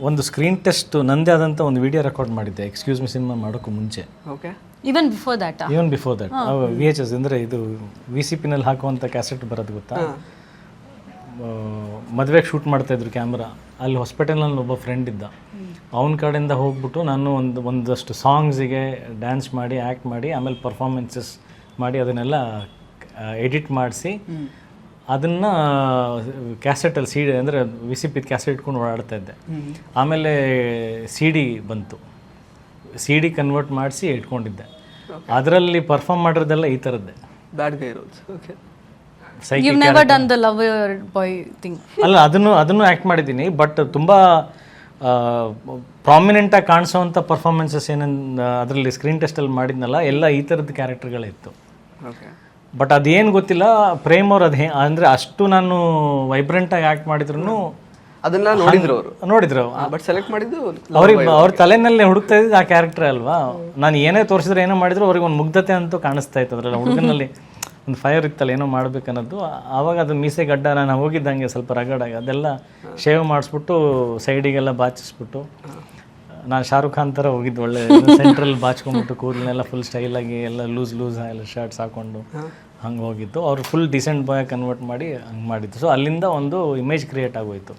ಒಂದು screen test ನಂದೇ ಆದಂಥ ಒಂದು ವಿಡಿಯೋ ರೆಕಾರ್ಡ್ ಮಾಡಿದ್ದೆ ಎಕ್ಸ್ಕ್ಯೂಸ್ ಮಿ ಸಿನಿಮಾ ಮಾಡೋಕ್ಕೂ ಮುಂಚೆ. Okay. Even before that VHS ಅಂದರೆ ಇದು VCP ನಲ್ಲಿ ಹಾಕುವಂಥ ಕ್ಯಾಸೆಟ್ ಬರೋದು ಗೊತ್ತಾ. ಮದುವೆಗೆ ಶೂಟ್ ಮಾಡ್ತಾಯಿದ್ರು ಕ್ಯಾಮ್ರಾ. ಅಲ್ಲಿ ಹಾಸ್ಪಿಟಲ್ನಲ್ಲಿ ಒಬ್ಬ ಫ್ರೆಂಡ್ ಇದ್ದ, ಅವನ ಕಡೆಯಿಂದ ಹೋಗ್ಬಿಟ್ಟು ನಾನು ಒಂದಷ್ಟು ಸಾಂಗ್ಸಿಗೆ ಡ್ಯಾನ್ಸ್ ಮಾಡಿ ಆ್ಯಕ್ಟ್ ಮಾಡಿ ಆಮೇಲೆ ಪರ್ಫಾರ್ಮೆನ್ಸಸ್ ಮಾಡಿ ಅದನ್ನೆಲ್ಲ ಎಡಿಟ್ ಮಾಡಿಸಿ ಅದನ್ನು ಕ್ಯಾಸೆಟಲ್ಲಿ CD ಅಂದರೆ VCP ಕ್ಯಾಸೆಟ್ ಇಟ್ಕೊಂಡು ಓಡಾಡ್ತಾ ಇದ್ದೆ. ಆಮೇಲೆ CD ಬಂತು, CD ಕನ್ವರ್ಟ್ ಮಾಡಿಸಿ ಇಟ್ಕೊಂಡಿದ್ದೆ. ಅದರಲ್ಲಿ ಪರ್ಫಾರ್ಮ್ ಮಾಡಿರೋದೆಲ್ಲ ಈ ಥರದ್ದೇ. Bad guy roles. Okay. You've never done the lover boy thing. ಅಲ್ಲ, ಅದನ್ನು ಆ್ಯಕ್ಟ್ ಮಾಡಿದ್ದೀನಿ. ಬಟ್ ತುಂಬ ಪ್ರಾಮಿನೆಂಟಾಗಿ ಕಾಣಿಸೋವಂಥ ಪರ್ಫಾರ್ಮೆನ್ಸಸ್ ಏನೇನು ಅದರಲ್ಲಿ ಸ್ಕ್ರೀನ್ ಟೆಸ್ಟಲ್ಲಿ ಮಾಡಿದ್ನಲ್ಲ ಎಲ್ಲ ಈ ಥರದ್ದು ಕ್ಯಾರೆಕ್ಟರ್ಗಳೇ ಇತ್ತು. ಓಕೆ. ಬಟ್ ಅದೇನು ಗೊತ್ತಿಲ್ಲ, ಪ್ರೇಮ್ ಅವ್ರು ಅದು ಅಂದರೆ ಅಷ್ಟು ನಾನು ವೈಬ್ರೆಂಟಾಗಿ ಆ್ಯಕ್ಟ್ ಮಾಡಿದ್ರು ಅದನ್ನ ನೋಡಿದ್ರು ಬಟ್ ಸೆಲೆಕ್ಟ್ ಮಾಡಿದ್ದು ಅವ್ರ ತಲೆನಲ್ಲೇ ಹುಡುಕ್ತಾ ಇದ್ದಿದ್ದು ಆ ಕ್ಯಾರೆಕ್ಟರ್ ಅಲ್ವಾ. ನಾನು ಏನೇ ತೋರಿಸಿದ್ರೆ ಏನೋ ಮಾಡಿದ್ರು ಅವ್ರಿಗೆ ಒಂದು ಮುಗ್ಧತೆ ಅಂತೂ ಕಾಣಿಸ್ತಾ ಇತ್ತು ಅದರಲ್ಲಿ. ಹುಡುಗನಲ್ಲಿ ಒಂದು ಫೈರ್ ಇತ್ತಲ್ಲ ಏನೋ ಮಾಡ್ಬೇಕನ್ನೋದು. ಆವಾಗ ಅದು ಮೀಸೆ ಗಡ್ಡ ನಾನು ಹೋಗಿದ್ದಂಗೆ ಸ್ವಲ್ಪ ರಗಡಾಗಿ ಅದೆಲ್ಲ ಶೇವ್ ಮಾಡಿಸ್ಬಿಟ್ಟು ಸೈಡಿಗೆಲ್ಲ ಬಾಚಿಸ್ಬಿಟ್ಟು ನಾನು ಶಾರುಖ್ ಖಾನ್ ಥರ ಹೋಗಿದ್ದು. ಒಳ್ಳೆ ಸೆಂಟ್ರಲ್ ಬಾಚ್ಕೊಂಡ್ಬಿಟ್ಟು ಕೂದಲನ್ನೆಲ್ಲ ಫುಲ್ ಸ್ಟೈಲಾಗಿ ಎಲ್ಲ ಲೂಸ್ ಎಲ್ಲ ಶರ್ಟ್ಸ್ ಹಾಕ್ಕೊಂಡು ಹಂಗೆ ಹೋಗಿದ್ದು. ಅವ್ರು ಫುಲ್ ಡಿಸೆಂಟ್ ಬಾಯ್ ಕನ್ವರ್ಟ್ ಮಾಡಿ ಹಂಗೆ ಮಾಡಿದ್ದು. ಸೊ ಅಲ್ಲಿಂದ ಒಂದು ಇಮೇಜ್ ಕ್ರಿಯೇಟ್ ಆಗೋಯ್ತು.